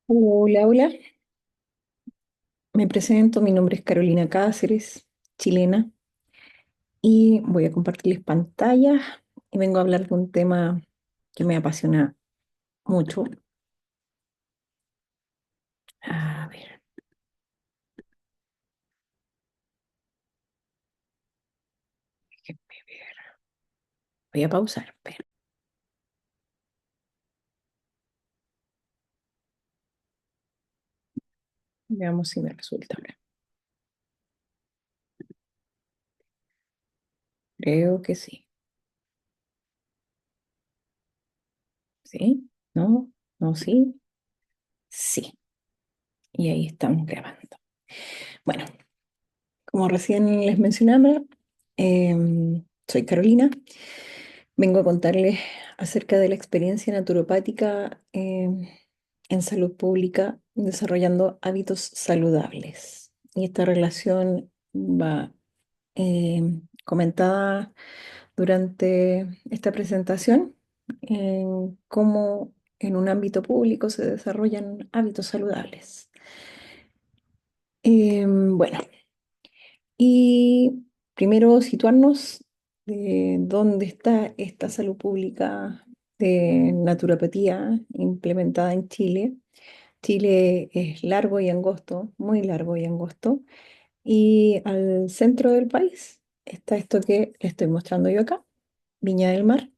Hola, hola, me presento, mi nombre es Carolina Cáceres, chilena, y voy a compartirles pantalla y vengo a hablar de un tema que me apasiona mucho. A ver, déjenme ver. Voy a pausar, pero veamos si me resulta ahora. Creo que sí. ¿Sí? ¿No? ¿No? ¿Sí? Sí. Y ahí estamos grabando. Bueno, como recién les mencionaba, soy Carolina. Vengo a contarles acerca de la experiencia naturopática en salud pública desarrollando hábitos saludables. Y esta relación va comentada durante esta presentación en cómo en un ámbito público se desarrollan hábitos saludables. Bueno, y primero situarnos de dónde está esta salud pública de naturopatía implementada en Chile. Chile es largo y angosto, muy largo y angosto, y al centro del país está esto que le estoy mostrando yo acá, Viña del Mar.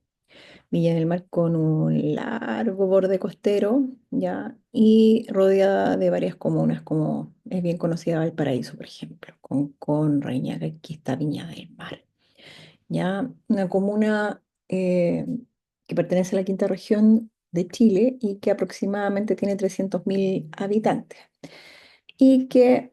Villa del Mar con un largo borde costero, ¿ya? Y rodeada de varias comunas, como es bien conocida Valparaíso, por ejemplo, con Reñaca, aquí está Viña del Mar, ¿ya? Una comuna que pertenece a la quinta región de Chile y que aproximadamente tiene 300.000 habitantes y que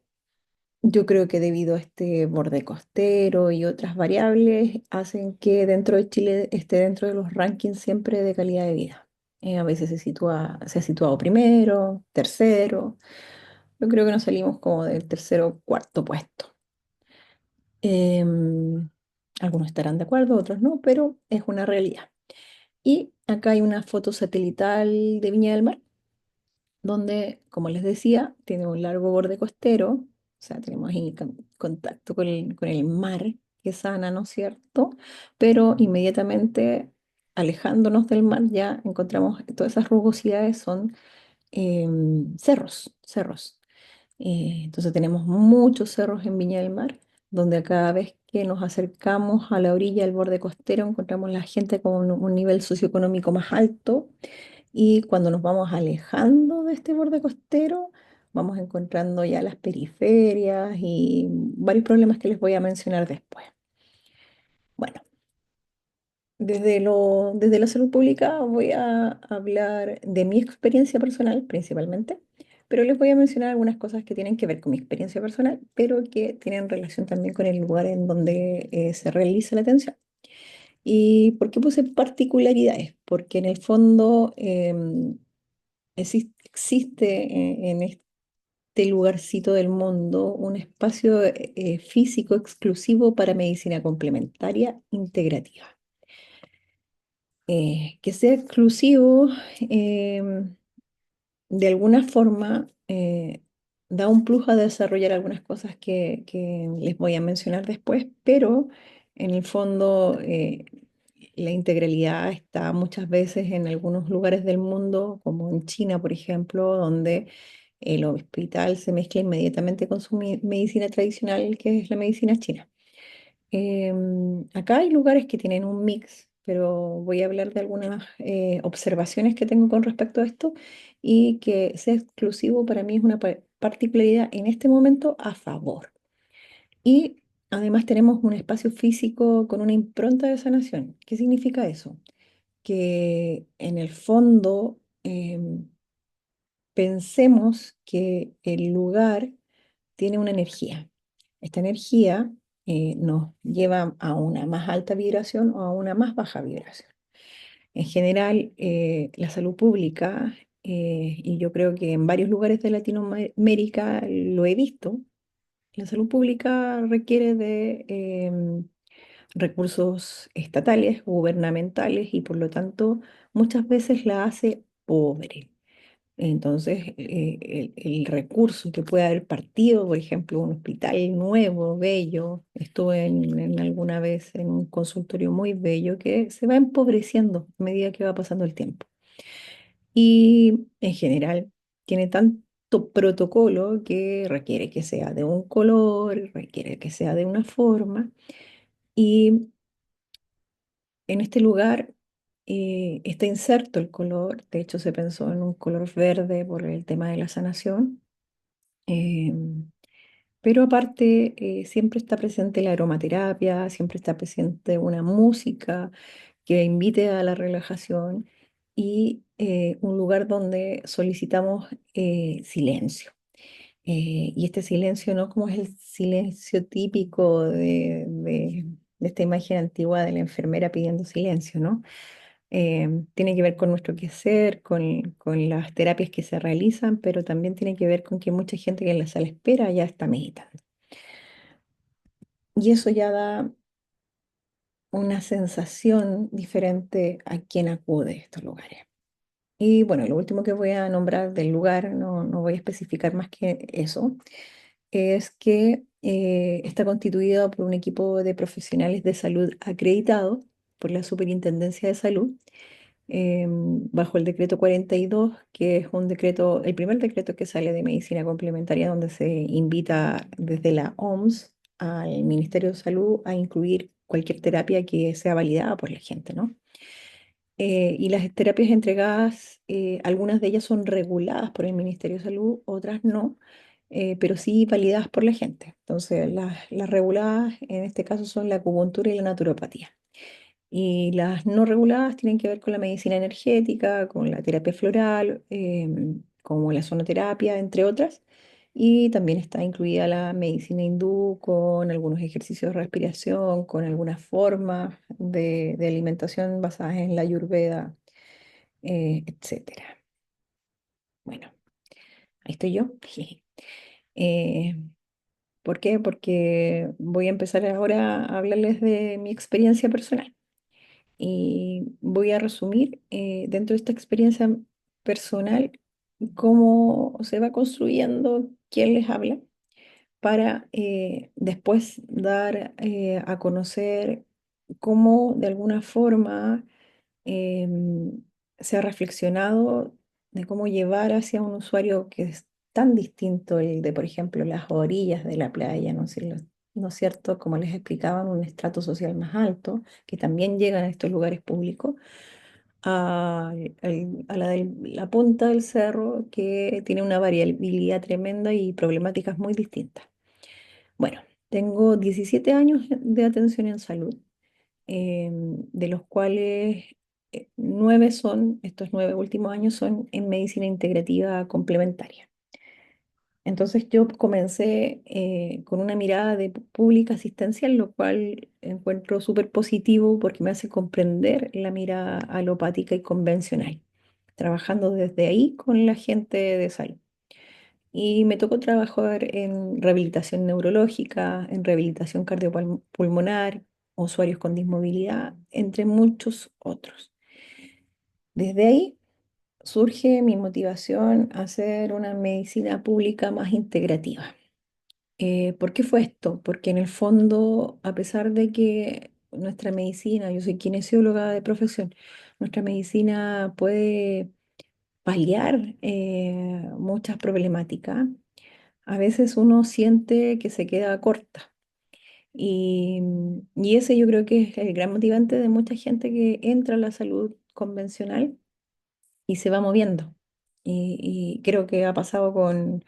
yo creo que debido a este borde costero y otras variables hacen que dentro de Chile esté dentro de los rankings siempre de calidad de vida. A veces se ha situado primero, tercero. Yo creo que nos salimos como del tercero o cuarto puesto. Em, Algunos estarán de acuerdo, otros no, pero es una realidad. Y acá hay una foto satelital de Viña del Mar donde, como les decía, tiene un largo borde costero, o sea, tenemos ahí contacto con el mar, que es sana, ¿no es cierto? Pero inmediatamente alejándonos del mar ya encontramos todas esas rugosidades, son cerros, cerros. Entonces tenemos muchos cerros en Viña del Mar, donde a cada vez que nos acercamos a la orilla del borde costero encontramos la gente con un nivel socioeconómico más alto y cuando nos vamos alejando de este borde costero, vamos encontrando ya las periferias y varios problemas que les voy a mencionar después. Bueno, desde la salud pública voy a hablar de mi experiencia personal principalmente, pero les voy a mencionar algunas cosas que tienen que ver con mi experiencia personal, pero que tienen relación también con el lugar en donde se realiza la atención. ¿Y por qué puse particularidades? Porque en el fondo existe en este lugarcito del mundo un espacio físico exclusivo para medicina complementaria integrativa. Que sea exclusivo, de alguna forma, da un plus a desarrollar algunas cosas que les voy a mencionar después, pero en el fondo la integralidad está muchas veces en algunos lugares del mundo, como en China, por ejemplo, donde el hospital se mezcla inmediatamente con su medicina tradicional, que es la medicina china. Acá hay lugares que tienen un mix, pero voy a hablar de algunas observaciones que tengo con respecto a esto y que sea exclusivo para mí es una particularidad en este momento a favor. Y además tenemos un espacio físico con una impronta de sanación. ¿Qué significa eso? Que en el fondo pensemos que el lugar tiene una energía. Esta energía nos lleva a una más alta vibración o a una más baja vibración. En general, la salud pública, y yo creo que en varios lugares de Latinoamérica lo he visto, la salud pública requiere de recursos estatales, gubernamentales, y por lo tanto muchas veces la hace pobre. Entonces, el recurso que puede haber partido, por ejemplo, un hospital nuevo, bello, estuve alguna vez en un consultorio muy bello que se va empobreciendo a medida que va pasando el tiempo. Y en general tiene tanto protocolo que requiere que sea de un color, requiere que sea de una forma. Y en este lugar está inserto el color, de hecho se pensó en un color verde por el tema de la sanación. em, pero aparte, siempre está presente la aromaterapia, siempre está presente una música que invite a la relajación y un lugar donde solicitamos silencio. Y este silencio no como es el silencio típico de esta imagen antigua de la enfermera pidiendo silencio, ¿no? Tiene que ver con nuestro quehacer, con las terapias que se realizan, pero también tiene que ver con que mucha gente que en la sala de espera ya está meditando. Y eso ya da una sensación diferente a quien acude a estos lugares. Y bueno, lo último que voy a nombrar del lugar, no voy a especificar más que eso, es que está constituido por un equipo de profesionales de salud acreditados por la Superintendencia de Salud, bajo el decreto 42, que es un decreto, el primer decreto que sale de medicina complementaria, donde se invita desde la OMS al Ministerio de Salud a incluir cualquier terapia que sea validada por la gente, ¿no? Y las terapias entregadas, algunas de ellas son reguladas por el Ministerio de Salud, otras no, pero sí validadas por la gente. Entonces, las reguladas en este caso son la acupuntura y la naturopatía. Y las no reguladas tienen que ver con la medicina energética, con la terapia floral, como la sonoterapia, entre otras. Y también está incluida la medicina hindú con algunos ejercicios de respiración, con algunas formas de alimentación basadas en la ayurveda, etcétera. Bueno, ahí estoy yo. Eh, ¿Por qué? Porque voy a empezar ahora a hablarles de mi experiencia personal. Y voy a resumir dentro de esta experiencia personal cómo se va construyendo quién les habla para después dar a conocer cómo de alguna forma em, se ha reflexionado de cómo llevar hacia un usuario que es tan distinto el de, por ejemplo, las orillas de la playa, ¿no es cierto? ¿No es cierto? Como les explicaban, un estrato social más alto, que también llegan a estos lugares públicos, a la de la punta del cerro, que tiene una variabilidad tremenda y problemáticas muy distintas. Bueno, tengo 17 años de atención en salud, de los cuales 9 son, estos 9 últimos años son en medicina integrativa complementaria. Entonces yo comencé con una mirada de pública asistencial, lo cual encuentro súper positivo porque me hace comprender la mirada alopática y convencional, trabajando desde ahí con la gente de salud. Y me tocó trabajar en rehabilitación neurológica, en rehabilitación cardiopulmonar, usuarios con dismovilidad, entre muchos otros. Desde ahí surge mi motivación a hacer una medicina pública más integrativa. ¿Por qué fue esto? Porque en el fondo, a pesar de que nuestra medicina, yo soy kinesióloga de profesión, nuestra medicina puede paliar muchas problemáticas, a veces uno siente que se queda corta. Y ese yo creo que es el gran motivante de mucha gente que entra a la salud convencional y se va moviendo. Y creo que ha pasado en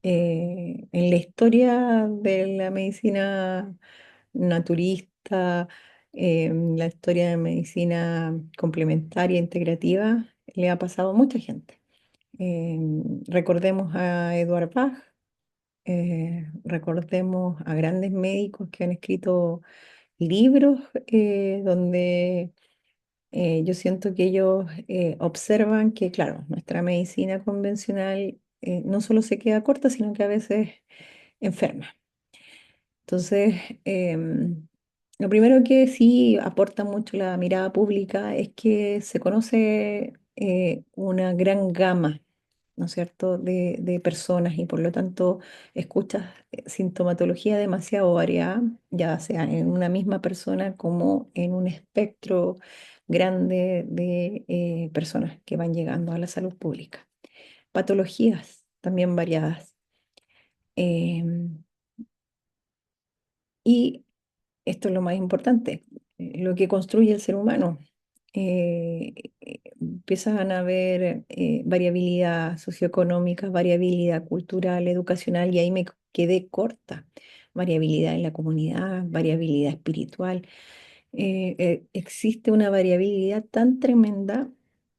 la historia de la medicina naturista, la historia de medicina complementaria, integrativa, le ha pasado a mucha gente. Recordemos a Eduard Bach, recordemos a grandes médicos que han escrito libros donde yo siento que ellos observan que, claro, nuestra medicina convencional no solo se queda corta, sino que a veces enferma. Entonces, lo primero que sí aporta mucho la mirada pública es que se conoce una gran gama. ¿no es cierto?, de personas y por lo tanto escuchas sintomatología demasiado variada, ya sea en una misma persona como en un espectro grande de personas que van llegando a la salud pública. Patologías también variadas. Em, y esto es lo más importante, lo que construye el ser humano. Empiezan a haber variabilidad socioeconómica, variabilidad cultural, educacional, y ahí me quedé corta. Variabilidad en la comunidad, variabilidad espiritual. Existe una variabilidad tan tremenda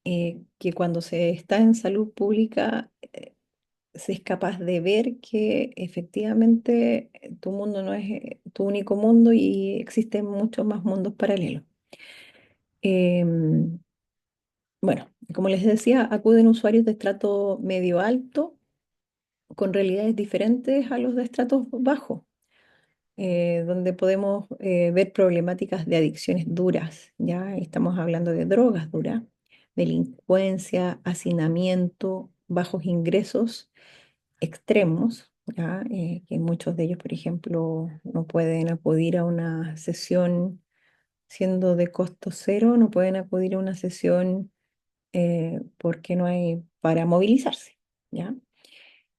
que cuando se está en salud pública se es capaz de ver que efectivamente tu mundo no es tu único mundo y existen muchos más mundos paralelos. Em, bueno, como les decía, acuden usuarios de estrato medio alto con realidades diferentes a los de estratos bajos, donde podemos ver problemáticas de adicciones duras, ¿ya? Estamos hablando de drogas duras, delincuencia, hacinamiento, bajos ingresos extremos, ¿ya? Que muchos de ellos, por ejemplo, no pueden acudir a una sesión siendo de costo cero, no pueden acudir a una sesión porque no hay para movilizarse, ¿ya?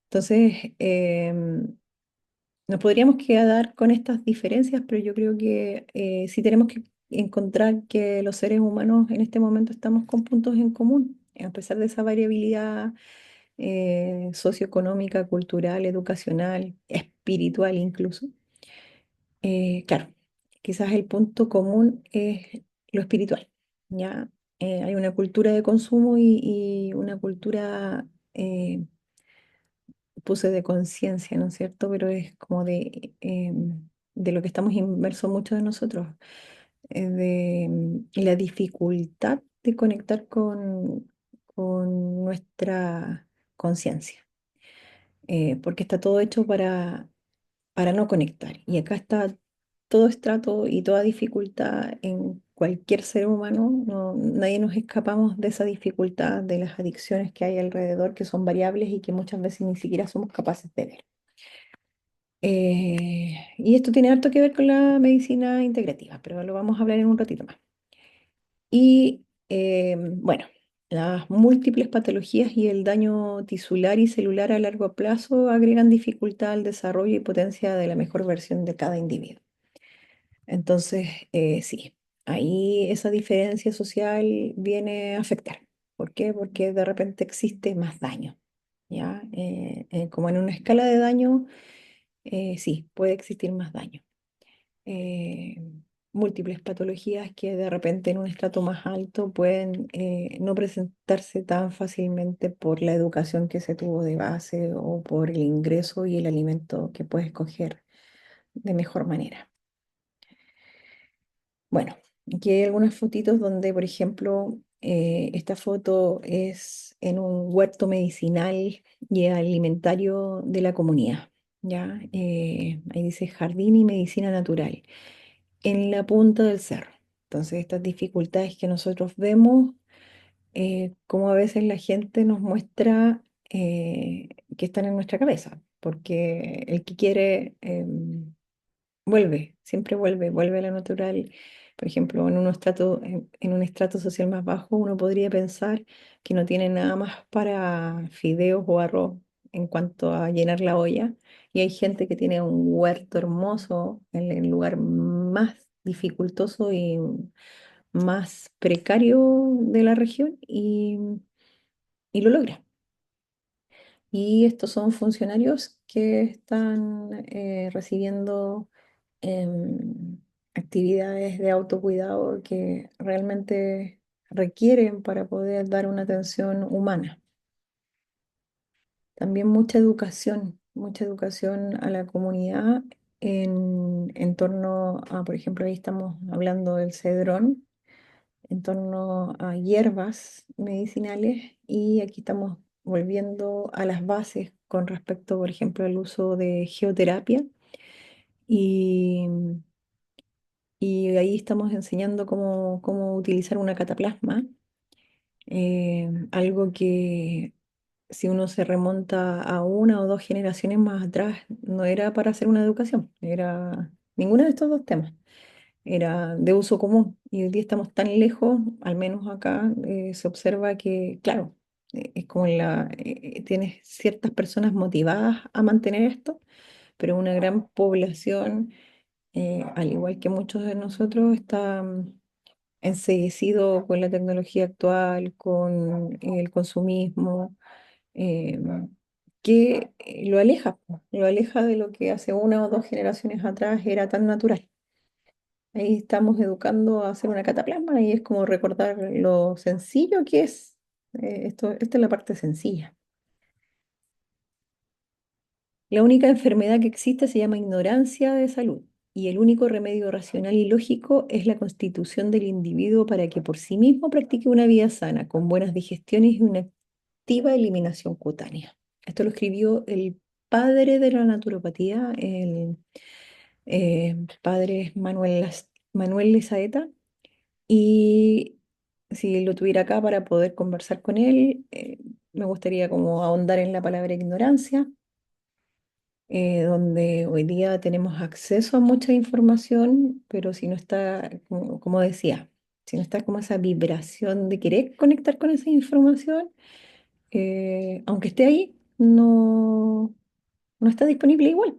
Entonces, nos podríamos quedar con estas diferencias, pero yo creo que sí tenemos que encontrar que los seres humanos en este momento estamos con puntos en común, a pesar de esa variabilidad socioeconómica, cultural, educacional, espiritual incluso. Claro, quizás el punto común es lo espiritual, ¿ya? Hay una cultura de consumo y una cultura, puse de conciencia, ¿no es cierto? Pero es como de lo que estamos inmersos muchos de nosotros, la dificultad de conectar con nuestra conciencia, porque está todo hecho para no conectar. Y acá está todo estrato y toda dificultad en cualquier ser humano. Nadie nos escapamos de esa dificultad, de las adicciones que hay alrededor, que son variables y que muchas veces ni siquiera somos capaces de ver. Y esto tiene harto que ver con la medicina integrativa, pero lo vamos a hablar en un ratito más. Y bueno, las múltiples patologías y el daño tisular y celular a largo plazo agregan dificultad al desarrollo y potencia de la mejor versión de cada individuo. Entonces, sí, ahí esa diferencia social viene a afectar. ¿Por qué? Porque de repente existe más daño, ¿ya? Como en una escala de daño, sí, puede existir más daño. eh, Múltiples patologías que de repente en un estrato más alto pueden no presentarse tan fácilmente por la educación que se tuvo de base o por el ingreso y el alimento que puedes escoger de mejor manera. Bueno, aquí hay algunas fotitos donde, por ejemplo, esta foto es en un huerto medicinal y alimentario de la comunidad, ¿ya? Ahí dice jardín y medicina natural, en la punta del cerro. Entonces, estas dificultades que nosotros vemos, como a veces la gente nos muestra que están en nuestra cabeza, porque el que quiere vuelve, siempre vuelve, vuelve a la natural. Por ejemplo, en un estrato social más bajo, uno podría pensar que no tiene nada más para fideos o arroz en cuanto a llenar la olla. Y hay gente que tiene un huerto hermoso en el lugar más dificultoso y más precario de la región y lo logra. Y estos son funcionarios que están recibiendo actividades de autocuidado que realmente requieren para poder dar una atención humana. También mucha educación a la comunidad en torno a, por ejemplo, ahí estamos hablando del cedrón, en torno a hierbas medicinales y aquí estamos volviendo a las bases con respecto, por ejemplo, al uso de geoterapia y, y ahí estamos enseñando cómo utilizar una cataplasma, algo que si uno se remonta a una o dos generaciones más atrás, no era para hacer una educación, era ninguno de estos dos temas, era de uso común. Y hoy día estamos tan lejos, al menos acá se observa que, claro, es como tienes ciertas personas motivadas a mantener esto, pero una gran población, al igual que muchos de nosotros, está enceguecido con la tecnología actual, con el consumismo, eh, que lo aleja de lo que hace una o dos generaciones atrás era tan natural. Ahí estamos educando a hacer una cataplasma y es como recordar lo sencillo que es. Esta es la parte sencilla. La única enfermedad que existe se llama ignorancia de salud y el único remedio racional y lógico es la constitución del individuo para que por sí mismo practique una vida sana, con buenas digestiones y una activa eliminación cutánea. Esto lo escribió el padre de la naturopatía, el padre Manuel Lizaeta, y si lo tuviera acá para poder conversar con él, me gustaría como ahondar en la palabra ignorancia, donde hoy día tenemos acceso a mucha información, pero si no está, como decía, si no está como esa vibración de querer conectar con esa información, aunque esté ahí, no está disponible igual.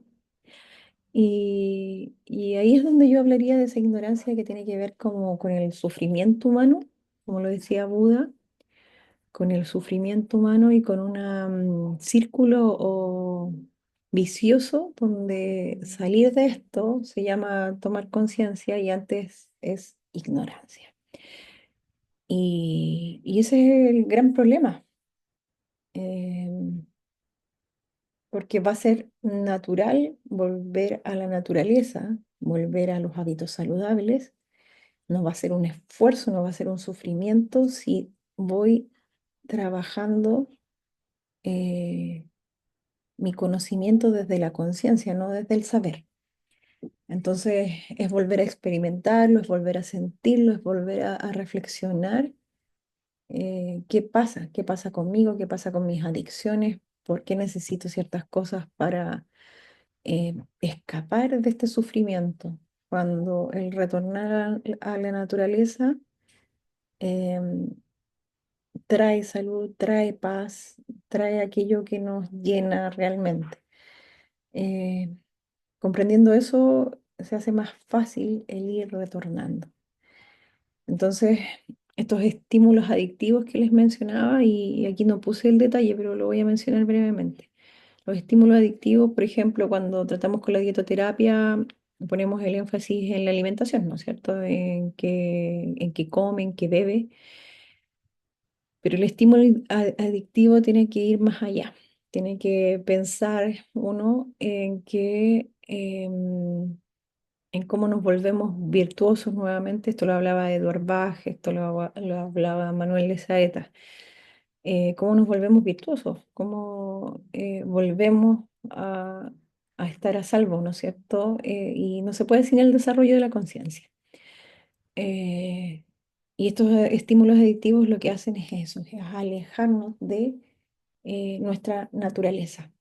Y ahí es donde yo hablaría de esa ignorancia que tiene que ver como con el sufrimiento humano, como lo decía Buda, con el sufrimiento humano y con un círculo o vicioso donde salir de esto se llama tomar conciencia y antes es ignorancia. Y ese es el gran problema. em, Porque va a ser natural volver a la naturaleza, volver a los hábitos saludables. No va a ser un esfuerzo, no va a ser un sufrimiento si voy trabajando eh, mi conocimiento desde la conciencia, no desde el saber. Entonces es volver a experimentarlo, es volver a sentirlo, es volver a reflexionar qué pasa conmigo, qué pasa con mis adicciones, por qué necesito ciertas cosas para escapar de este sufrimiento, cuando el retornar a la naturaleza em, trae salud, trae paz, trae aquello que nos llena realmente. Eh, Comprendiendo eso, se hace más fácil el ir retornando. Entonces, estos estímulos adictivos que les mencionaba, y aquí no puse el detalle, pero lo voy a mencionar brevemente. Los estímulos adictivos, por ejemplo, cuando tratamos con la dietoterapia, ponemos el énfasis en la alimentación, ¿no es cierto? En qué come, en qué bebe, pero el estímulo adictivo tiene que ir más allá. Tiene que pensar uno en cómo nos volvemos virtuosos nuevamente. Esto lo hablaba Eduard Bach, esto lo hablaba Manuel de Saeta. Cómo nos volvemos virtuosos, cómo volvemos a estar a salvo, ¿no es cierto? Y no se puede sin el desarrollo de la conciencia. Eh, y estos estímulos adictivos lo que hacen es eso, es alejarnos de nuestra naturaleza.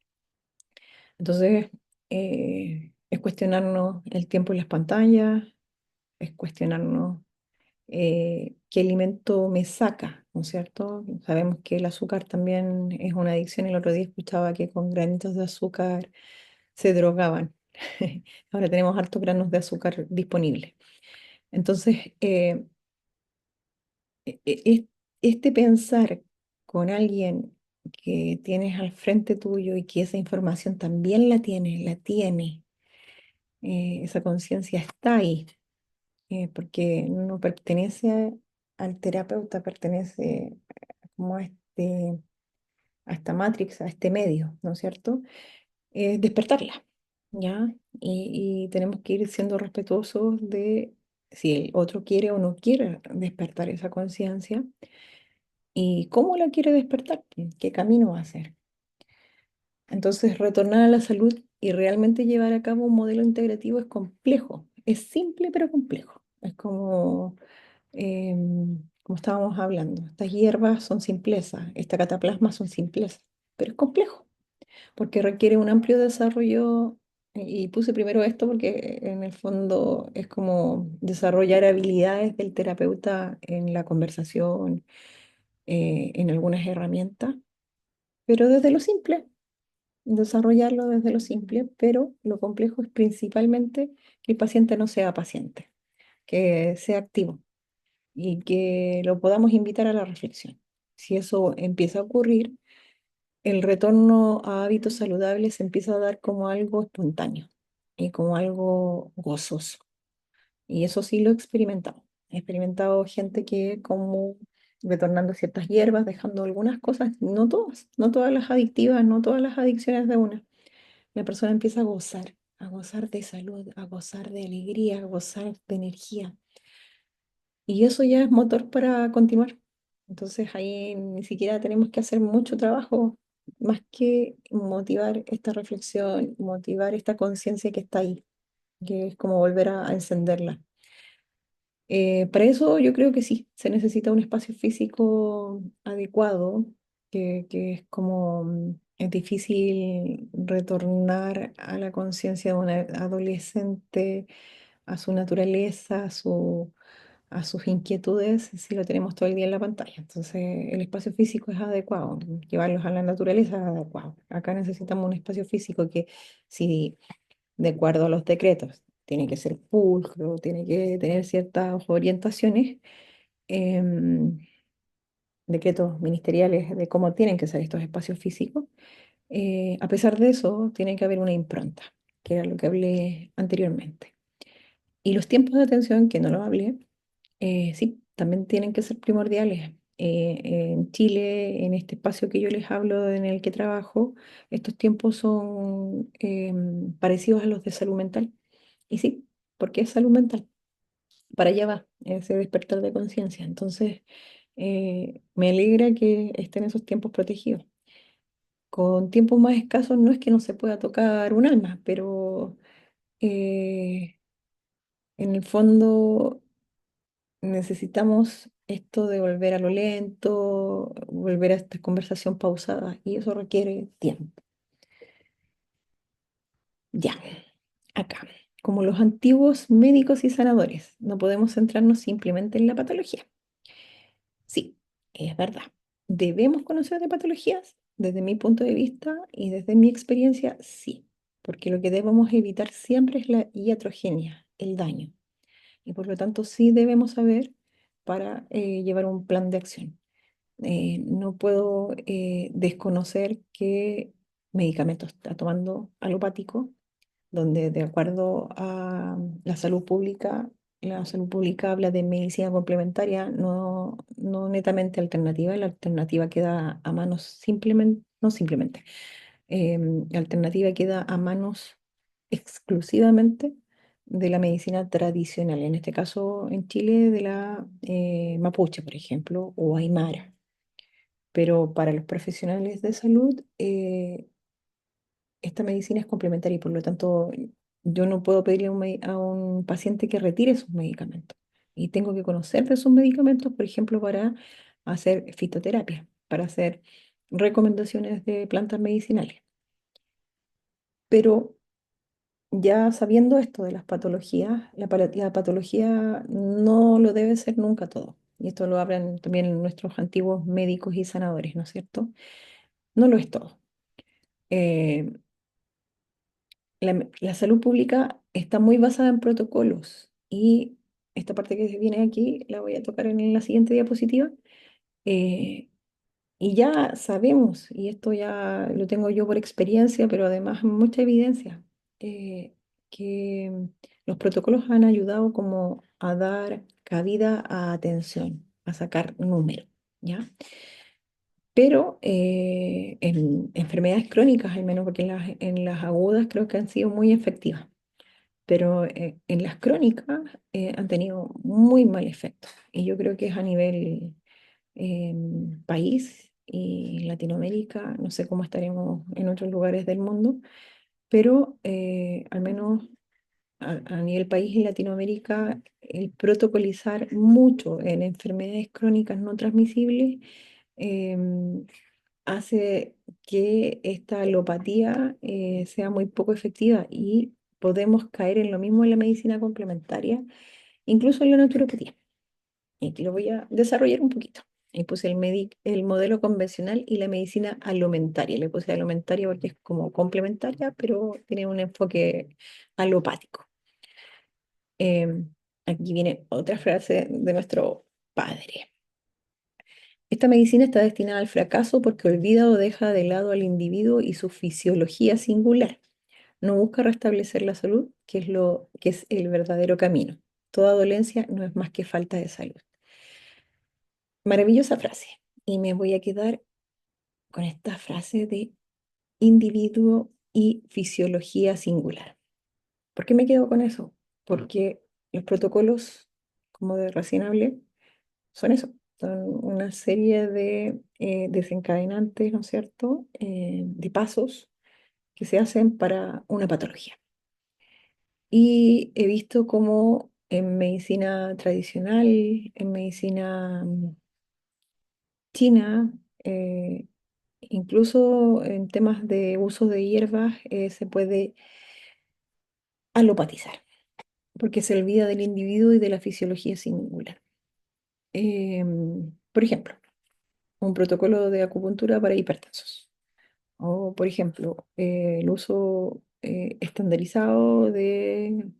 Entonces, es cuestionarnos el tiempo en las pantallas, es cuestionarnos qué alimento me saca, ¿no es cierto? Sabemos que el azúcar también es una adicción. El otro día escuchaba que con granitos de azúcar se drogaban. Ahora tenemos hartos granos de azúcar disponibles. Entonces, este pensar con alguien que tienes al frente tuyo y que esa información también la tiene, esa conciencia está ahí, porque no pertenece al terapeuta, pertenece como a esta matrix, a este medio, ¿no es cierto? Despertarla, ¿ya? Y tenemos que ir siendo respetuosos de si el otro quiere o no quiere despertar esa conciencia y cómo la quiere despertar, qué camino va a hacer. Entonces, retornar a la salud y realmente llevar a cabo un modelo integrativo es complejo, es simple pero complejo. Es como estábamos hablando, estas hierbas son simplezas, esta cataplasma son simplezas. pero es complejo porque requiere un amplio desarrollo. Y puse primero esto porque en el fondo es como desarrollar habilidades del terapeuta en la conversación, en algunas herramientas, pero desde lo simple, desarrollarlo desde lo simple, pero lo complejo es principalmente que el paciente no sea paciente, que sea activo y que lo podamos invitar a la reflexión. Si eso empieza a ocurrir, el retorno a hábitos saludables se empieza a dar como algo espontáneo y como algo gozoso. Y eso sí lo he experimentado. He experimentado gente que como retornando ciertas hierbas, dejando algunas cosas, no todas, no todas las adictivas, no todas las adicciones de una. La persona empieza a gozar de salud, a gozar de alegría, a gozar de energía. Y eso ya es motor para continuar. Entonces ahí ni siquiera tenemos que hacer mucho trabajo más que motivar esta reflexión, motivar esta conciencia que está ahí, que es como volver a encenderla. Para eso yo creo que sí, se necesita un espacio físico adecuado, que es como es difícil retornar a la conciencia de una adolescente, a su naturaleza, a sus inquietudes, si lo tenemos todo el día en la pantalla. Entonces el espacio físico es adecuado, llevarlos a la naturaleza es adecuado. Acá necesitamos un espacio físico que si de acuerdo a los decretos. Tiene que ser pulcro, tiene que tener ciertas orientaciones, em, decretos ministeriales de cómo tienen que ser estos espacios físicos. A pesar de eso, tiene que haber una impronta, que era lo que hablé anteriormente. Y los tiempos de atención, que no lo hablé, sí, también tienen que ser primordiales. En Chile, en este espacio que yo les hablo, en el que trabajo, estos tiempos son parecidos a los de salud mental. Y sí, porque es salud mental. Para allá va ese despertar de conciencia. Entonces, me alegra que estén esos tiempos protegidos. Con tiempos más escasos no es que no se pueda tocar un alma, pero eh, en el fondo necesitamos esto de volver a lo lento, volver a esta conversación pausada, y eso requiere tiempo. Ya, acá. Como los antiguos médicos y sanadores, no podemos centrarnos simplemente en la patología. Sí, es verdad. ¿Debemos conocer de patologías? Desde mi punto de vista y desde mi experiencia, sí, porque lo que debemos evitar siempre es la iatrogenia, el daño. Y por lo tanto, sí debemos saber para llevar un plan de acción. No puedo desconocer qué medicamento está tomando alopático, donde de acuerdo a la salud pública habla de medicina complementaria, no netamente alternativa. La alternativa queda a manos simplemente, no simplemente, la alternativa queda a manos exclusivamente de la medicina tradicional, en este caso en Chile de la mapuche, por ejemplo, o aymara. Pero para los profesionales de salud, esta medicina es complementaria y por lo tanto yo no puedo pedirle a un paciente que retire sus medicamentos. Y tengo que conocer de sus medicamentos, por ejemplo, para hacer fitoterapia, para hacer recomendaciones de plantas medicinales. Pero ya sabiendo esto de las patologías, la patología no lo debe ser nunca todo. Y esto lo hablan también nuestros antiguos médicos y sanadores, ¿no es cierto? No lo es todo. Eh, la salud pública está muy basada en protocolos y esta parte que viene aquí la voy a tocar en la siguiente diapositiva. eh, y ya sabemos, y esto ya lo tengo yo por experiencia, pero además mucha evidencia, eh, que los protocolos han ayudado como a dar cabida a atención, a sacar número, ¿ya? Pero en enfermedades crónicas, al menos porque en las agudas creo que han sido muy efectivas, pero en las crónicas han tenido muy mal efecto. Y yo creo que es a nivel país y Latinoamérica, no sé cómo estaremos en otros lugares del mundo, pero al menos a nivel país y Latinoamérica, el protocolizar mucho en enfermedades crónicas no transmisibles em, hace que esta alopatía sea muy poco efectiva y podemos caer en lo mismo en la medicina complementaria, incluso en la naturopatía. Y aquí lo voy a desarrollar un poquito. Y puse el modelo convencional y la medicina alomentaria. Le puse alomentaria porque es como complementaria, pero tiene un enfoque alopático. Aquí viene otra frase de nuestro padre. Esta medicina está destinada al fracaso porque olvida o deja de lado al individuo y su fisiología singular. No busca restablecer la salud, que es lo que es el verdadero camino. Toda dolencia no es más que falta de salud. Maravillosa frase. Y me voy a quedar con esta frase de individuo y fisiología singular. ¿Por qué me quedo con eso? Porque los protocolos, como de recién hablé, son eso. Son una serie de desencadenantes, ¿no es cierto? De pasos que se hacen para una patología. Y he visto cómo en medicina tradicional, en medicina china, incluso en temas de uso de hierbas, se puede alopatizar, porque se olvida del individuo y de la fisiología singular. Por ejemplo, un protocolo de acupuntura para hipertensos. O, por ejemplo, el uso estandarizado de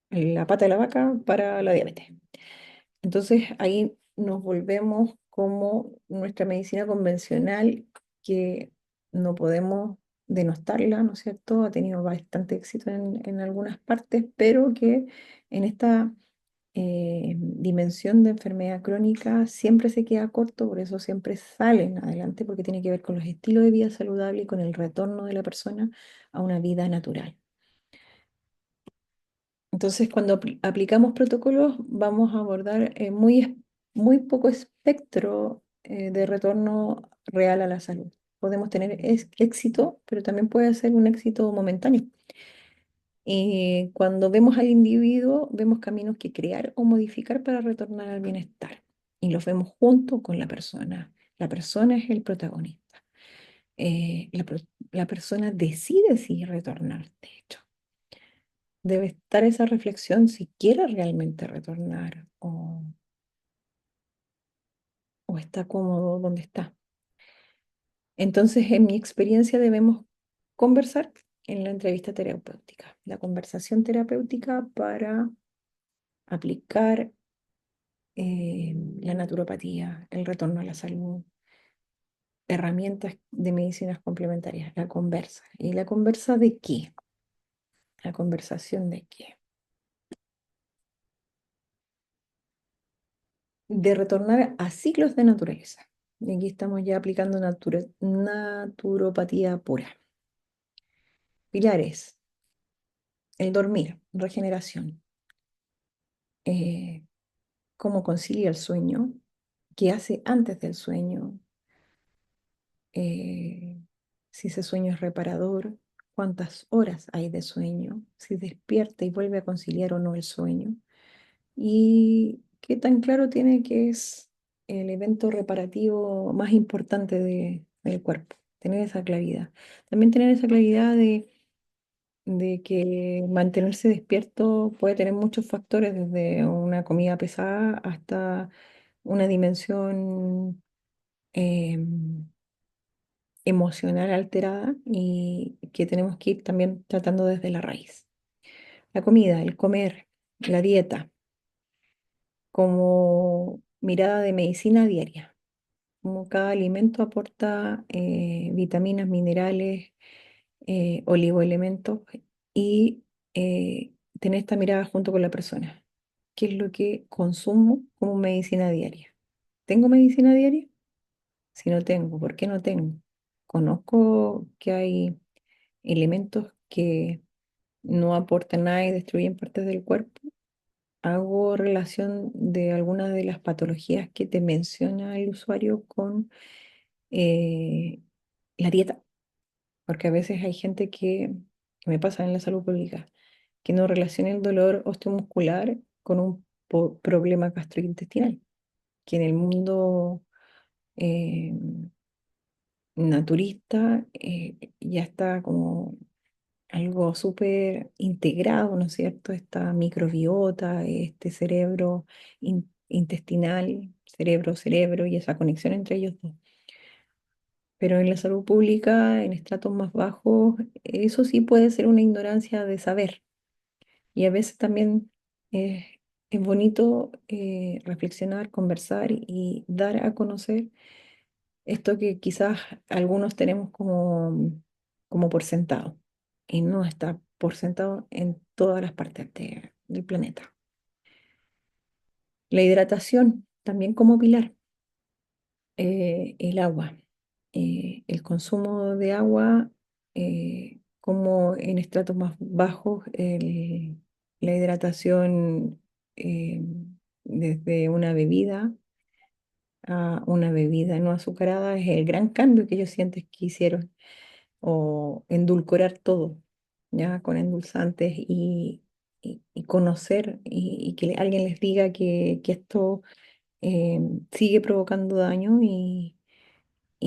la pata de la vaca para la diabetes. Entonces ahí nos volvemos como nuestra medicina convencional, que no podemos denostarla, ¿no es cierto? Ha tenido bastante éxito en algunas partes, pero que en esta dimensión de enfermedad crónica siempre se queda corto, por eso siempre salen adelante, porque tiene que ver con los estilos de vida saludable y con el retorno de la persona a una vida natural. Entonces, cuando aplicamos protocolos, vamos a abordar muy poco espectro de retorno real a la salud. Podemos tener éxito, pero también puede ser un éxito momentáneo. Y cuando vemos al individuo, vemos caminos que crear o modificar para retornar al bienestar. Y los vemos junto con la persona. La persona es el protagonista. La persona decide si retornar, de hecho. Debe estar esa reflexión si quiere realmente retornar o está cómodo donde está. Entonces, en mi experiencia debemos conversar en la entrevista terapéutica, la conversación terapéutica para aplicar la naturopatía, el retorno a la salud, herramientas de medicinas complementarias, la conversa. ¿Y la conversa de qué? ¿La conversación de qué? De retornar a ciclos de naturaleza. Y aquí estamos ya aplicando naturopatía pura. Pilares, el dormir, regeneración, eh, cómo concilia el sueño, qué hace antes del sueño, eh, si ese sueño es reparador, cuántas horas hay de sueño, si despierta y vuelve a conciliar o no el sueño, y qué tan claro tiene que es el evento reparativo más importante del cuerpo, tener esa claridad. También tener esa claridad de que mantenerse despierto puede tener muchos factores, desde una comida pesada hasta una dimensión emocional alterada y que tenemos que ir también tratando desde la raíz. La comida, el comer, la dieta, como mirada de medicina diaria, como cada alimento aporta vitaminas, minerales, oligoelementos y tener esta mirada junto con la persona. ¿Qué es lo que consumo como medicina diaria? ¿Tengo medicina diaria? Si no tengo, ¿por qué no tengo? Conozco que hay elementos que no aportan nada y destruyen partes del cuerpo. Hago relación de algunas de las patologías que te menciona el usuario con eh, la dieta, porque a veces hay gente que me pasa en la salud pública, que no relaciona el dolor osteomuscular con un problema gastrointestinal, que en el mundo eh, naturista, ya está como algo súper integrado, ¿no es cierto? Esta microbiota, este cerebro intestinal, cerebro-cerebro y esa conexión entre ellos dos. Pero en la salud pública, en estratos más bajos, eso sí puede ser una ignorancia de saber. Y a veces también es bonito reflexionar, conversar y dar a conocer esto que quizás algunos tenemos como por sentado y no está por sentado en todas las partes del planeta. La hidratación, también como pilar, el agua, el consumo de agua, como en estratos más bajos, la hidratación eh, desde una bebida a una bebida no azucarada es el gran cambio que ellos sienten que hicieron o endulcorar todo, ya con endulzantes y conocer y que alguien les diga que esto eh, sigue provocando daño y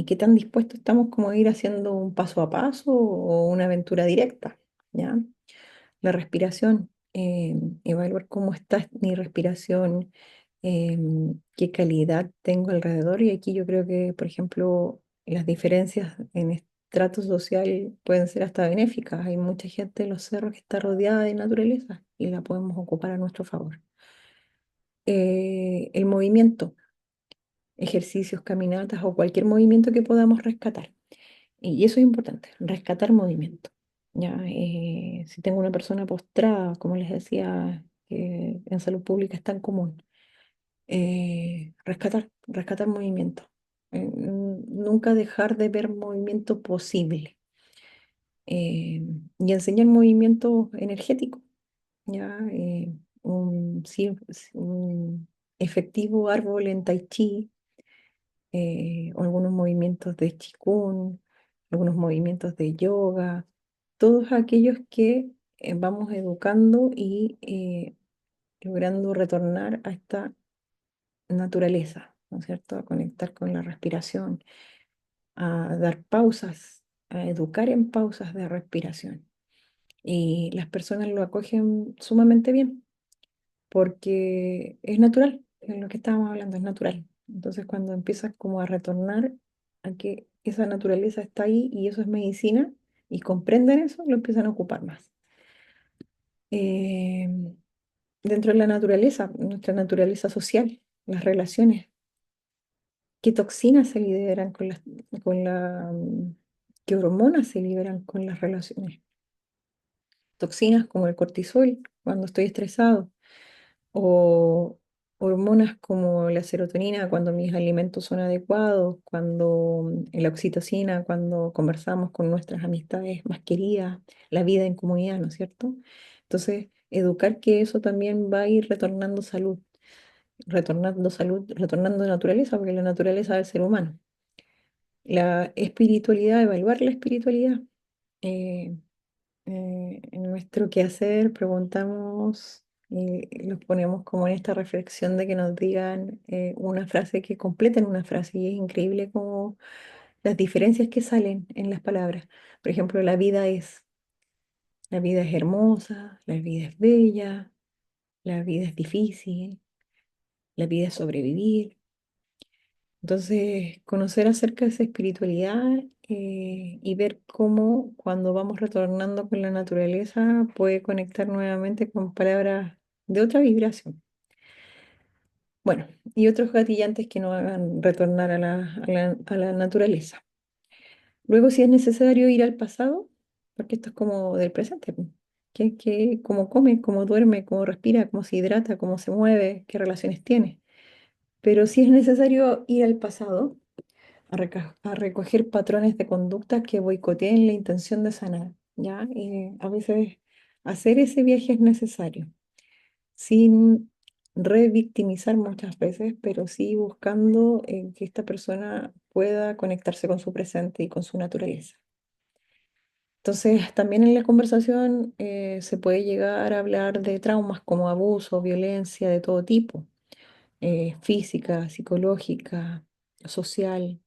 qué tan dispuestos estamos como a ir haciendo un paso a paso o una aventura directa, ¿ya? La respiración, evaluar cómo está mi respiración, qué calidad tengo alrededor. Y aquí yo creo que, por ejemplo, las diferencias en estrato social pueden ser hasta benéficas. Hay mucha gente en los cerros que está rodeada de naturaleza y la podemos ocupar a nuestro favor. El movimiento, ejercicios, caminatas o cualquier movimiento que podamos rescatar. Y eso es importante, rescatar movimiento. Ya, si tengo una persona postrada, como les decía, que en salud pública es tan común, rescatar movimiento. Nunca dejar de ver movimiento posible. Y enseñar movimiento energético. Ya, un efectivo árbol en Tai Chi, o algunos movimientos de Qigong, algunos movimientos de yoga, todos aquellos que vamos educando y logrando retornar a esta naturaleza, ¿no es cierto? A conectar con la respiración, a dar pausas, a educar en pausas de respiración. Y las personas lo acogen sumamente bien porque es natural, es lo que estábamos hablando, es natural. Entonces cuando empiezas como a retornar a que esa naturaleza está ahí y eso es medicina y comprenden eso, lo empiezan a ocupar más. Eh, Dentro de la naturaleza, nuestra naturaleza social, las relaciones, qué toxinas se liberan qué hormonas se liberan con las relaciones. Toxinas como el cortisol cuando estoy estresado o hormonas como la serotonina cuando mis alimentos son adecuados, cuando la oxitocina, cuando conversamos con nuestras amistades más queridas, la vida en comunidad, ¿no es cierto? Entonces, educar que eso también va a ir retornando salud, retornando naturaleza, porque la naturaleza del ser humano. La espiritualidad, evaluar la espiritualidad. eh, en nuestro quehacer preguntamos y los ponemos como en esta reflexión de que nos digan una frase, que completen una frase, y es increíble como las diferencias que salen en las palabras. Por ejemplo, la vida es hermosa, la vida es bella, la vida es difícil, la vida es sobrevivir. Entonces, conocer acerca de esa espiritualidad y ver cómo cuando vamos retornando con la naturaleza puede conectar nuevamente con palabras de otra vibración. Bueno, y otros gatillantes que nos hagan retornar a la naturaleza. Luego, si es necesario ir al pasado, porque esto es como del presente, po, cómo come, cómo duerme, cómo respira, cómo se hidrata, cómo se mueve, qué relaciones tiene. Pero si es necesario ir al pasado, a recoger patrones de conducta que boicoteen la intención de sanar, ¿ya? A veces hacer ese viaje es necesario, sin revictimizar muchas veces, pero sí buscando que esta persona pueda conectarse con su presente y con su naturaleza. Entonces, también en la conversación se puede llegar a hablar de traumas como abuso, violencia de todo tipo, física, psicológica, social,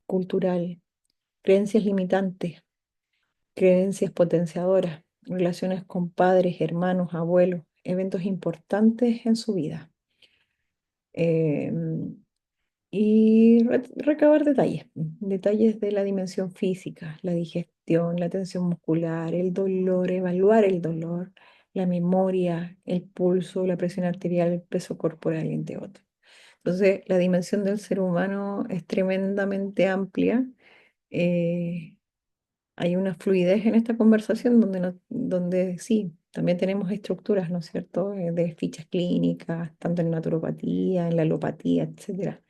cultural. creencias limitantes, creencias potenciadoras, relaciones con padres, hermanos, abuelos, eventos importantes en su vida. Em, y recabar detalles, detalles de la dimensión física, la digestión, la tensión muscular, el dolor, evaluar el dolor, la memoria, el pulso, la presión arterial, el peso corporal, entre otros. Entonces, la dimensión del ser humano es tremendamente amplia. eh, Hay una fluidez en esta conversación donde, donde sí, también tenemos estructuras, ¿no es cierto?, de fichas clínicas, tanto en naturopatía, en la alopatía, etcétera.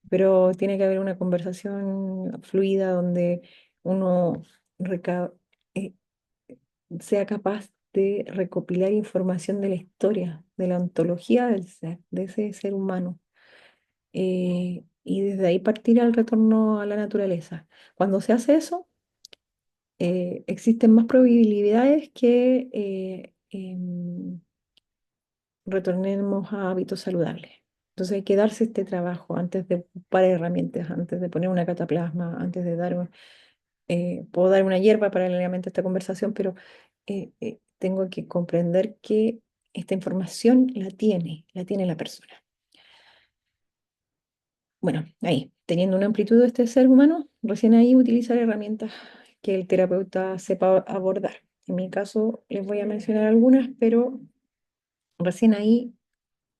Pero tiene que haber una conversación fluida donde uno reca- eh, sea capaz de recopilar información de la historia, de la ontología del ser, de ese ser humano, y desde ahí partir al retorno a la naturaleza. Cuando se hace eso, existen más probabilidades que retornemos a hábitos saludables. Entonces hay que darse este trabajo antes de ocupar herramientas, antes de poner una cataplasma, antes de dar puedo dar una hierba paralelamente a esta conversación, pero tengo que comprender que esta información la tiene la persona. Bueno, ahí, teniendo una amplitud de este ser humano, recién ahí utilizar herramientas que el terapeuta sepa abordar. En mi caso, les voy a mencionar algunas, pero recién ahí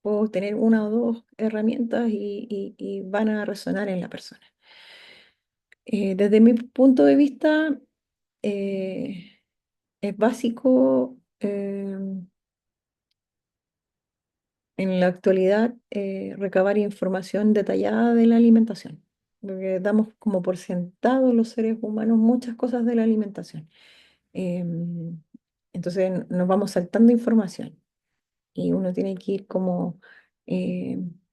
puedo tener una o dos herramientas y van a resonar en la persona. Desde mi punto de vista, eh, es básico en la actualidad recabar información detallada de la alimentación, porque damos como por sentado los seres humanos muchas cosas de la alimentación. Em, entonces nos vamos saltando información y uno tiene que ir como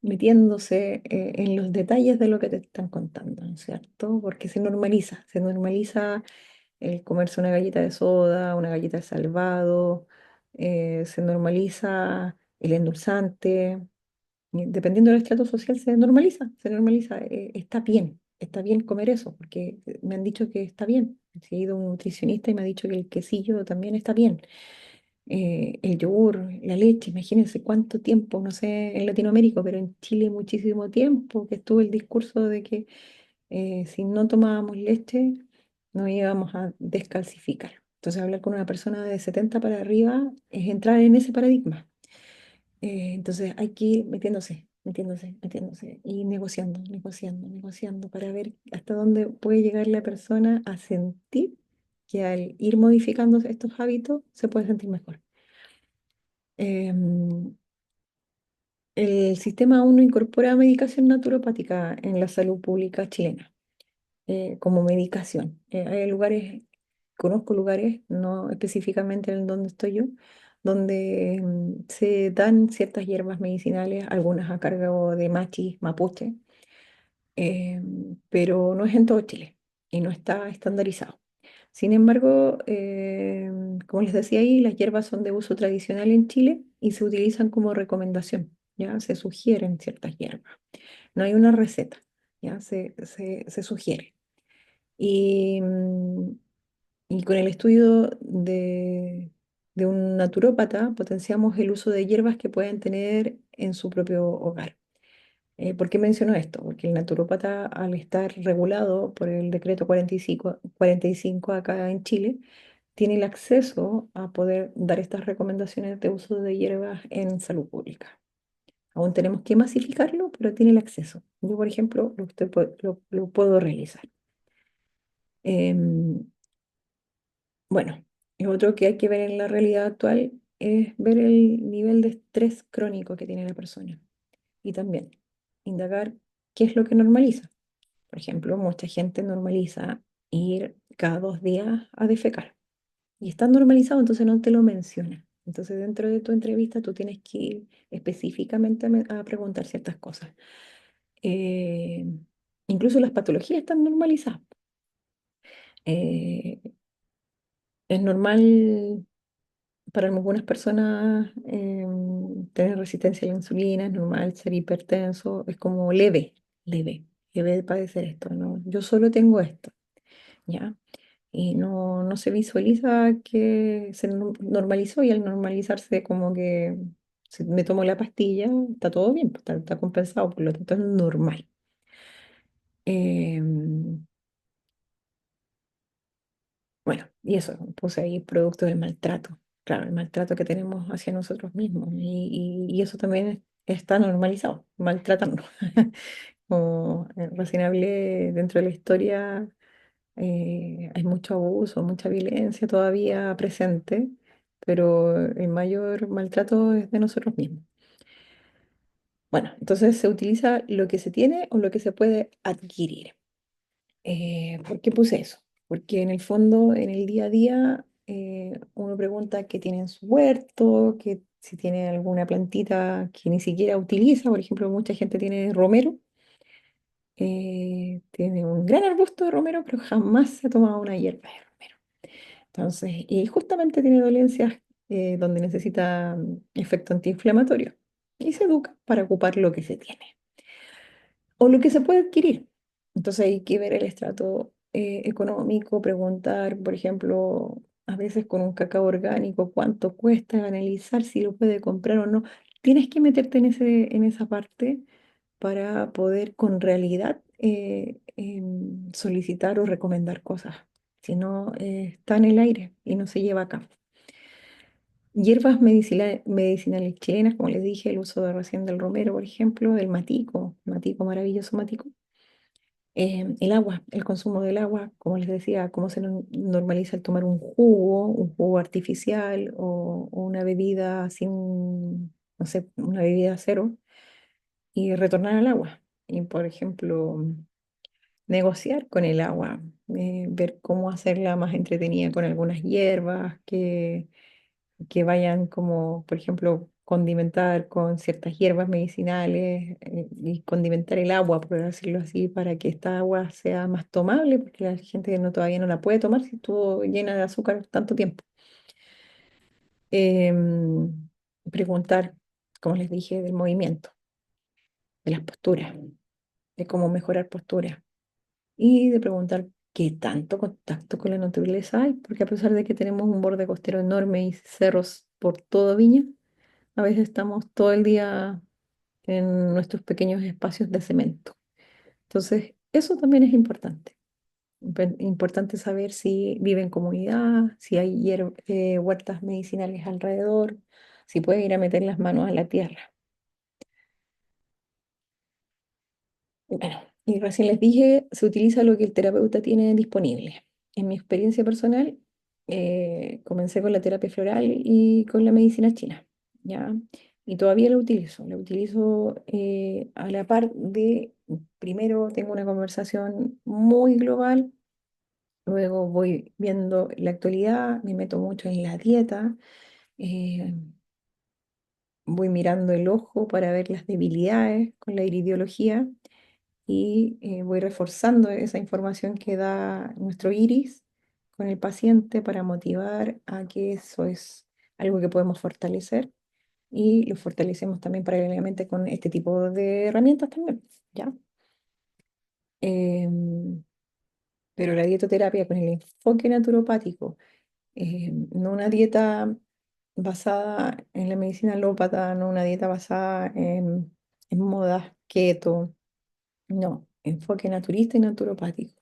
metiéndose en los detalles de lo que te están contando, ¿no es cierto? Porque se normaliza el comerse una galleta de soda, una galleta de salvado, se normaliza el endulzante, y dependiendo del estrato social se normaliza, está bien comer eso, porque me han dicho que está bien. Si he ido a un nutricionista y me ha dicho que el quesillo también está bien, el yogur, la leche, imagínense cuánto tiempo, no sé, en Latinoamérica, pero en Chile muchísimo tiempo, que estuvo el discurso de que si no tomábamos leche nos íbamos a descalcificar. Entonces hablar con una persona de 70 para arriba es entrar en ese paradigma. Entonces hay que ir metiéndose y negociando, negociando para ver hasta dónde puede llegar la persona a sentir que al ir modificando estos hábitos se puede sentir mejor. Em, el sistema aún no incorpora medicación naturopática en la salud pública chilena como medicación. Hay lugares, conozco lugares, no específicamente en donde estoy yo, donde se dan ciertas hierbas medicinales, algunas a cargo de machis, mapuche, pero no es en todo Chile y no está estandarizado. Sin embargo, como les decía ahí, las hierbas son de uso tradicional en Chile y se utilizan como recomendación, ¿ya? Se sugieren ciertas hierbas. No hay una receta, ¿ya? Se sugiere. Y, y con el estudio de un naturópata potenciamos el uso de hierbas que pueden tener en su propio hogar. ¿Por qué menciono esto? Porque el naturópata, al estar regulado por el decreto 45 acá en Chile, tiene el acceso a poder dar estas recomendaciones de uso de hierbas en salud pública. Aún tenemos que masificarlo, pero tiene el acceso. Yo, por ejemplo, lo puedo realizar. Em, Bueno, lo otro que hay que ver en la realidad actual es ver el nivel de estrés crónico que tiene la persona y también indagar qué es lo que normaliza. Por ejemplo, mucha gente normaliza ir cada 2 días a defecar y está normalizado, entonces no te lo menciona. Entonces, dentro de tu entrevista, tú tienes que ir específicamente a preguntar ciertas cosas. Eh, Incluso las patologías están normalizadas. Eh, es normal para algunas personas tener resistencia a la insulina, es normal ser hipertenso, es como leve de padecer esto, ¿no? Yo solo tengo esto. ¿ya? Y no se visualiza que se normalizó y al normalizarse como que si me tomo la pastilla, está todo bien, pues, está compensado, por lo tanto es normal. Em, bueno, y eso, puse ahí producto del maltrato, claro, el maltrato que tenemos hacia nosotros mismos y eso también está normalizado, maltratarnos. Como recién hablé dentro de la historia, hay mucho abuso, mucha violencia todavía presente, pero el mayor maltrato es de nosotros mismos. Bueno, entonces se utiliza lo que se tiene o lo que se puede adquirir. ¿Por qué puse eso? Porque en el fondo, en el día a día, uno pregunta qué tiene en su huerto, que si tiene alguna plantita que ni siquiera utiliza. Por ejemplo, mucha gente tiene romero, tiene un gran arbusto de romero, pero jamás se ha tomado una hierba de romero. Entonces, y justamente tiene dolencias donde necesita efecto antiinflamatorio y se educa para ocupar lo que se tiene o lo que se puede adquirir. Entonces hay que ver el estrato económico, preguntar, por ejemplo, a veces con un cacao orgánico, cuánto cuesta, analizar si lo puede comprar o no. Tienes que meterte en esa parte para poder con realidad solicitar o recomendar cosas. Si no, está en el aire y no se lleva a cabo. Hierbas medicinales chilenas, como les dije, el uso de recién del romero, por ejemplo, el matico, matico, maravilloso matico. El agua, el consumo del agua, como les decía, cómo se normaliza el tomar un jugo artificial o una bebida sin, no sé, una bebida cero y retornar al agua. Y, por ejemplo, negociar con el agua, ver cómo hacerla más entretenida con algunas hierbas que vayan como, por ejemplo, condimentar con ciertas hierbas medicinales y condimentar el agua, por decirlo así, para que esta agua sea más tomable, porque la gente todavía no la puede tomar si estuvo llena de azúcar tanto tiempo. Em, Preguntar, como les dije, del movimiento, de las posturas, de cómo mejorar posturas y de preguntar qué tanto contacto con la naturaleza hay, porque a pesar de que tenemos un borde costero enorme y cerros por todo Viña, a veces estamos todo el día en nuestros pequeños espacios de cemento. Entonces, eso también es importante. Importante saber si vive en comunidad, si hay huertas medicinales alrededor, si puede ir a meter las manos a la tierra. Bueno, y recién les dije, se utiliza lo que el terapeuta tiene disponible. En mi experiencia personal, comencé con la terapia floral y con la medicina china, ¿ya? Y todavía la utilizo a la par de, primero tengo una conversación muy global, luego voy viendo la actualidad, me meto mucho en la dieta, eh, voy mirando el ojo para ver las debilidades con la iridiología y voy reforzando esa información que da nuestro iris con el paciente para motivar a que eso es algo que podemos fortalecer y lo fortalecemos también paralelamente con este tipo de herramientas también, ¿ya? Em, pero la dietoterapia con el enfoque naturopático, no una dieta basada en la medicina alópata, no una dieta basada en modas keto, no, enfoque naturista y naturopático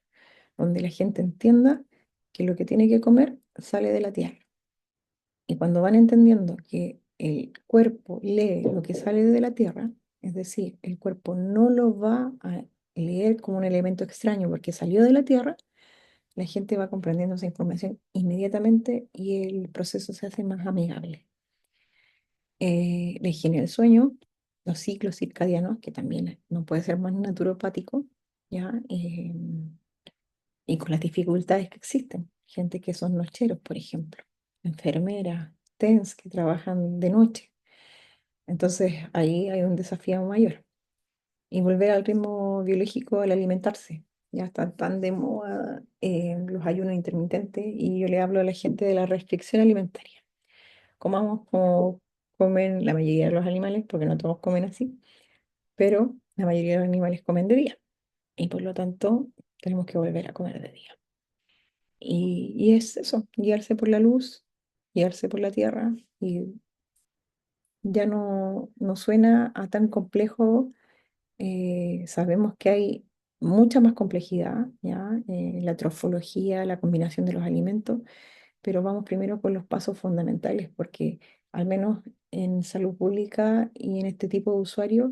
donde la gente entienda que lo que tiene que comer sale de la tierra. Y cuando van entendiendo que el cuerpo lee lo que sale de la tierra, es decir, el cuerpo no lo va a leer como un elemento extraño porque salió de la tierra, la gente va comprendiendo esa información inmediatamente y el proceso se hace más amigable. La higiene del sueño, los ciclos circadianos, que también no puede ser más naturopático, ¿ya? Y con las dificultades que existen. Gente que son nocheros, por ejemplo, enfermeras, TENS que trabajan de noche. Entonces ahí hay un desafío mayor. Y volver al ritmo biológico al alimentarse. Ya está tan de moda los ayunos intermitentes y yo le hablo a la gente de la restricción alimentaria. Comamos como comen la mayoría de los animales, porque no todos comen así, pero la mayoría de los animales comen de día y por lo tanto tenemos que volver a comer de día. Y es eso, guiarse por la luz, guiarse por la tierra, y ya no suena a tan complejo. Sabemos que hay mucha más complejidad, ¿ya? La trofología, la combinación de los alimentos, pero vamos primero por los pasos fundamentales, porque al menos en salud pública y en este tipo de usuarios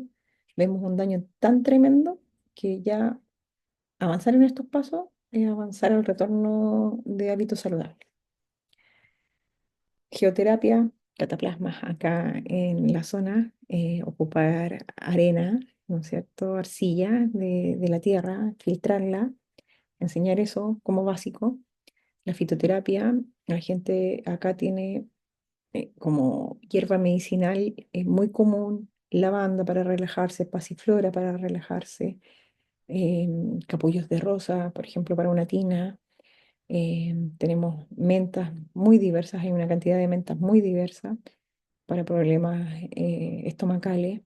vemos un daño tan tremendo que ya avanzar en estos pasos es avanzar al retorno de hábitos saludables. Geoterapia, cataplasmas acá en la zona, ocupar arena, ¿no es cierto? Arcilla de la tierra, filtrarla, enseñar eso como básico. La fitoterapia, la gente acá tiene como hierba medicinal muy común, lavanda para relajarse, pasiflora para relajarse, capullos de rosa, por ejemplo, para una tina. Tenemos mentas muy diversas, hay una cantidad de mentas muy diversas para problemas estomacales.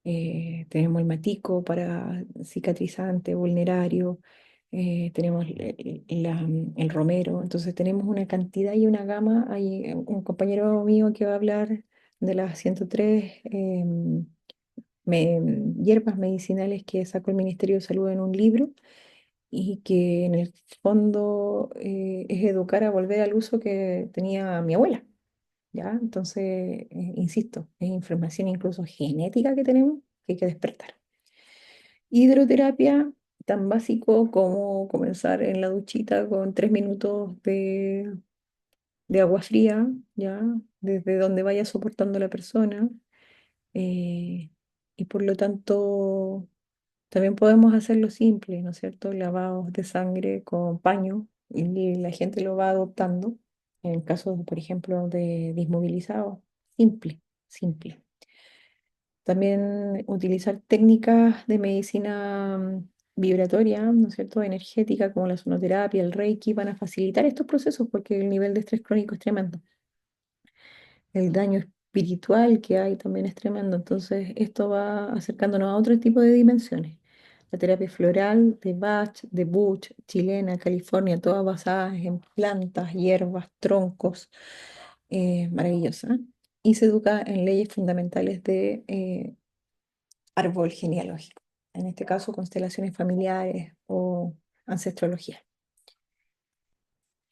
Tenemos el matico para cicatrizante, vulnerario. Tenemos el romero. Entonces tenemos una cantidad y una gama. Hay un compañero mío que va a hablar de las 103 hierbas medicinales que sacó el Ministerio de Salud en un libro y que en el fondo es educar a volver al uso que tenía mi abuela. ¿Ya? Entonces, insisto, es información incluso genética que tenemos que hay que despertar. Hidroterapia, tan básico como comenzar en la duchita con 3 minutos de agua fría, ¿ya? Desde donde vaya soportando la persona. eh, y por lo tanto, también podemos hacerlo simple, ¿no es cierto? Lavados de sangre con paño y la gente lo va adoptando. En casos, por ejemplo, de dismovilizados, simple, simple. También utilizar técnicas de medicina vibratoria, ¿no es cierto? Energética, como la sonoterapia, el Reiki, van a facilitar estos procesos porque el nivel de estrés crónico es tremendo. El daño espiritual que hay también es tremendo. Entonces, esto va acercándonos a otro tipo de dimensiones. La terapia floral de Bach, de Buch, chilena, California, todas basadas en plantas, hierbas, troncos, maravillosa. Y se educa en leyes fundamentales de árbol genealógico, en este caso constelaciones familiares o ancestrología.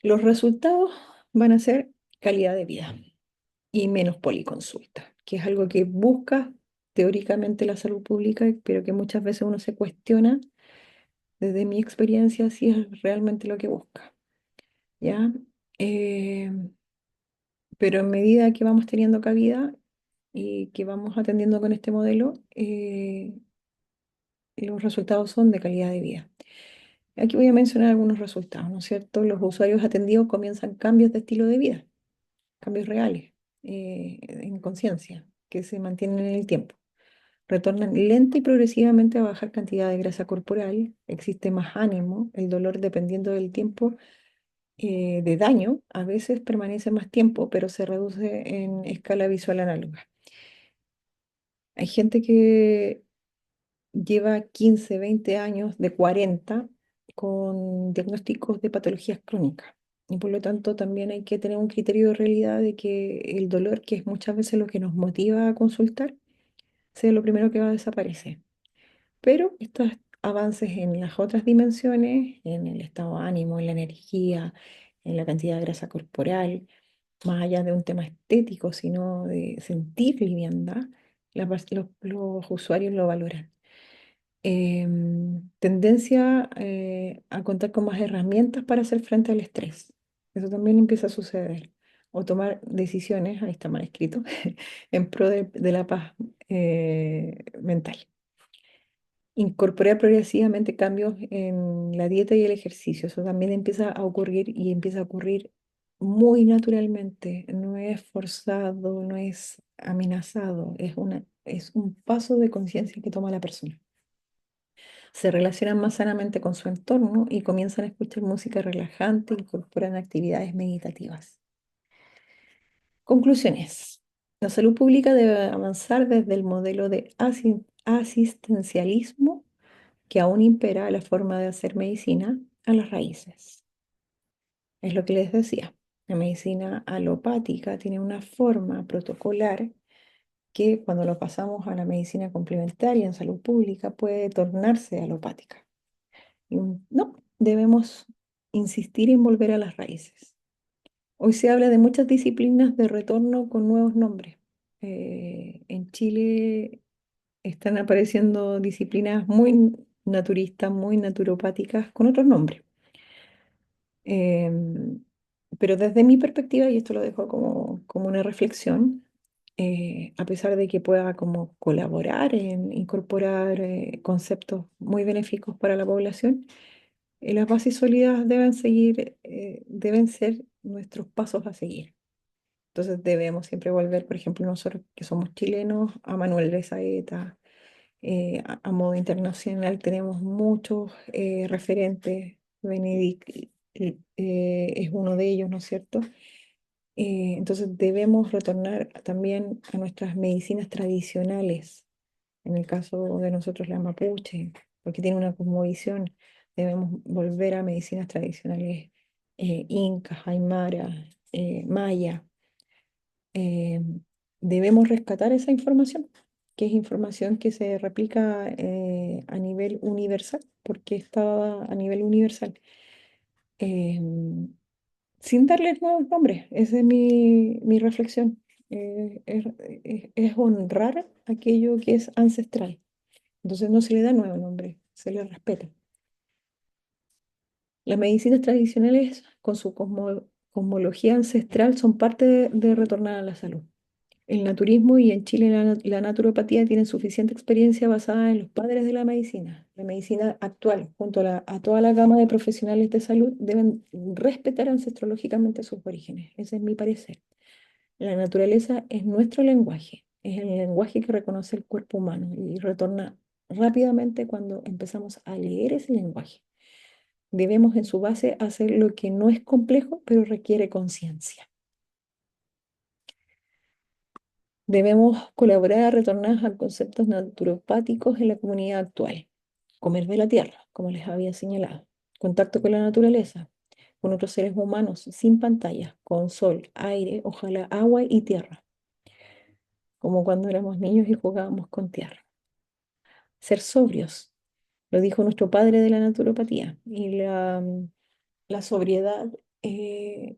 Los resultados van a ser calidad de vida y menos policonsulta, que es algo que busca teóricamente la salud pública, pero que muchas veces uno se cuestiona desde mi experiencia si es realmente lo que busca, ¿ya? Eh, pero en medida que vamos teniendo cabida y que vamos atendiendo con este modelo, los resultados son de calidad de vida. Aquí voy a mencionar algunos resultados, ¿no es cierto? Los usuarios atendidos comienzan cambios de estilo de vida, cambios reales, en conciencia, que se mantienen en el tiempo. Retornan lenta y progresivamente a bajar cantidad de grasa corporal, existe más ánimo, el dolor dependiendo del tiempo de daño, a veces permanece más tiempo, pero se reduce en escala visual análoga. Hay gente que lleva 15, 20 años, de 40 con diagnósticos de patologías crónicas. Y por lo tanto también hay que tener un criterio de realidad de que el dolor, que es muchas veces lo que nos motiva a consultar, sea lo primero que va a desaparecer. Pero estos avances en las otras dimensiones, en el estado de ánimo, en la energía, en la cantidad de grasa corporal, más allá de un tema estético, sino de sentir liviandad, los usuarios lo valoran. Tendencia a contar con más herramientas para hacer frente al estrés. Eso también empieza a suceder. O tomar decisiones, ahí está mal escrito, en pro de la paz mental. Incorporar progresivamente cambios en la dieta y el ejercicio. Eso también empieza a ocurrir y empieza a ocurrir muy naturalmente. No es forzado, no es amenazado, es un paso de conciencia que toma la persona. Se relacionan más sanamente con su entorno y comienzan a escuchar música relajante, incorporan actividades meditativas. Conclusiones. La salud pública debe avanzar desde el modelo de asistencialismo que aún impera la forma de hacer medicina a las raíces. Es lo que les decía. La medicina alopática tiene una forma protocolar que cuando lo pasamos a la medicina complementaria en salud pública puede tornarse alopática. No, debemos insistir en volver a las raíces. Hoy se habla de muchas disciplinas de retorno con nuevos nombres. En Chile están apareciendo disciplinas muy naturistas, muy naturopáticas, con otros nombres. Em, pero desde mi perspectiva, y esto lo dejo como una reflexión, a pesar de que pueda como colaborar en incorporar conceptos muy benéficos para la población, las bases sólidas deben seguir, deben ser nuestros pasos a seguir. Entonces debemos siempre volver, por ejemplo, nosotros que somos chilenos, a Manuel de Saeta, a modo internacional tenemos muchos referentes. Benedict es uno de ellos, ¿no es cierto? Entonces debemos retornar también a nuestras medicinas tradicionales, en el caso de nosotros la mapuche, porque tiene una cosmovisión. Debemos volver a medicinas tradicionales incas, aymara, maya. eh, Debemos rescatar esa información, que es información que se replica a nivel universal, porque está a nivel universal, em, sin darles nuevos nombres. Esa es mi reflexión. Es honrar aquello que es ancestral. Entonces no se le da nuevo nombre, se le respeta. Las medicinas tradicionales, con su cosmología ancestral, son parte de retornar a la salud. El naturismo y en Chile la naturopatía tienen suficiente experiencia basada en los padres de la medicina. La medicina actual, junto a toda la gama de profesionales de salud, deben respetar ancestrológicamente sus orígenes. Ese es mi parecer. La naturaleza es nuestro lenguaje, es el lenguaje que reconoce el cuerpo humano y retorna rápidamente cuando empezamos a leer ese lenguaje. Debemos en su base hacer lo que no es complejo, pero requiere conciencia. Debemos colaborar a retornar a conceptos naturopáticos en la comunidad actual. Comer de la tierra, como les había señalado. Contacto con la naturaleza, con otros seres humanos, sin pantallas, con sol, aire, ojalá agua y tierra, como cuando éramos niños y jugábamos con tierra. Ser sobrios, lo dijo nuestro padre de la naturopatía. Y la sobriedad es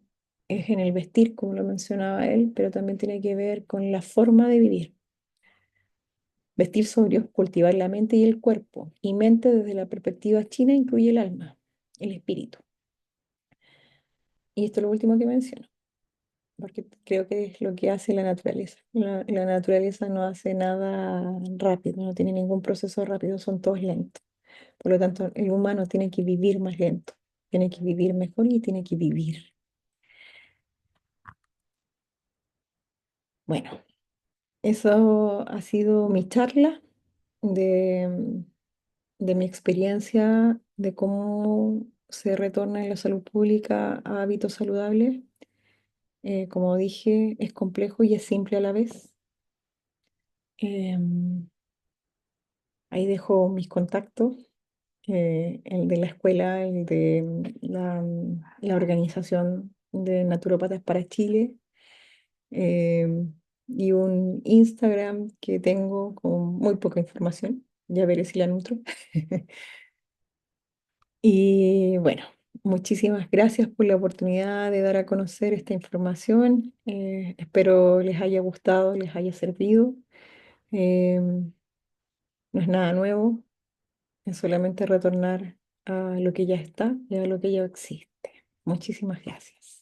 en el vestir, como lo mencionaba él, pero también tiene que ver con la forma de vivir. Vestir sobrios, cultivar la mente y el cuerpo. Y mente desde la perspectiva china incluye el alma, el espíritu. Y esto es lo último que menciono, porque creo que es lo que hace la naturaleza. La naturaleza no hace nada rápido, no tiene ningún proceso rápido, son todos lentos. Por lo tanto, el humano tiene que vivir más lento, tiene que vivir mejor y tiene que vivir. Bueno, eso ha sido mi charla de, de mi experiencia de cómo se retorna en la salud pública a hábitos saludables. Como dije, es complejo y es simple a la vez. Em, Ahí dejo mis contactos, el de la escuela, el de la organización de Naturópatas para Chile, y un Instagram que tengo con muy poca información. Ya veré si la nutro. Y bueno, muchísimas gracias por la oportunidad de dar a conocer esta información. Espero les haya gustado, les haya servido. Em, no es nada nuevo, es solamente retornar a lo que ya está y a lo que ya existe. Muchísimas gracias.